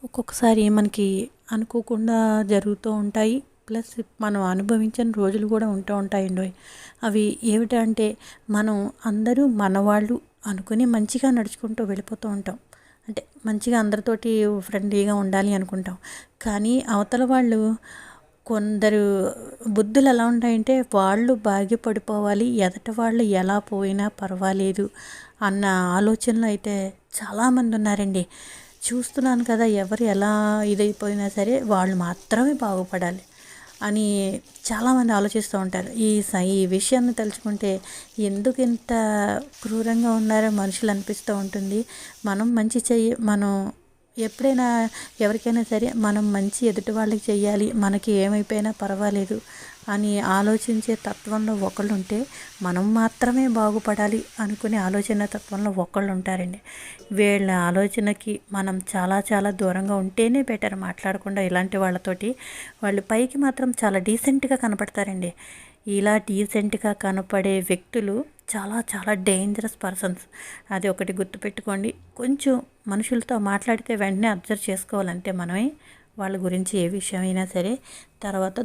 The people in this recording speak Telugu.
ఒక్కొక్కసారి మనకి అనుకోకుండా జరుగుతూ ఉంటాయి. ప్లస్ మనం అనుభవించని రోజులు కూడా ఉంటూ ఉంటాయండి. అవి ఏమిటంటే మనం అందరూ మనవాళ్ళు అనుకుని మంచిగా నడుచుకుంటూ వెళ్ళిపోతూ ఉంటాం. అంటే మంచిగా అందరితోటి ఫ్రెండ్లీగా ఉండాలి అనుకుంటాం. కానీ అవతల వాళ్ళు కొందరు బుద్ధులు ఎలా ఉంటాయంటే వాళ్ళు బాగుపడిపోవాలి, ఎదట వాళ్ళు ఎలా పోయినా పర్వాలేదు అన్న ఆలోచనలో అయితే చాలామంది ఉన్నారండి. చూస్తున్నాను కదా, ఎవరు ఎలా ఇదైపోయినా సరే వాళ్ళు మాత్రమే బాగుపడాలి అని చాలామంది ఆలోచిస్తూ ఉంటారు. ఈ విషయాన్ని తలుచుకుంటే ఎందుకు ఇంత క్రూరంగా ఉన్నారో మనుషులు అనిపిస్తూ ఉంటుంది. మనం ఎప్పుడైనా ఎవరికైనా సరే మనం మంచి ఎదుటి వాళ్ళకి చెయ్యాలి, మనకి ఏమైపోయినా పర్వాలేదు అని ఆలోచించే తత్వంలో ఒకళ్ళు ఉంటే, మనం మాత్రమే బాగుపడాలి అనుకునే ఆలోచన తత్వంలో ఒకళ్ళు ఉంటారండి. వీళ్ళ ఆలోచనకి మనం చాలా చాలా దూరంగా ఉంటేనే బెటర్. మాట్లాడకుండా ఇలాంటి వాళ్ళతోటి. వాళ్ళు పైకి మాత్రం చాలా డీసెంట్గా కనపడతారండి. ఇలా డీసెంట్గా కనపడే వ్యక్తులు చాలా చాలా డేంజరస్ పర్సన్స్. అది ఒకటి గుర్తుపెట్టుకోండి. కొంచెం మనుషులతో మాట్లాడితే వెంటనే అబ్జర్వ్ చేసుకోవాలంటే మనమే వాళ్ళ గురించి ఏ విషయమైనా సరే. తర్వాత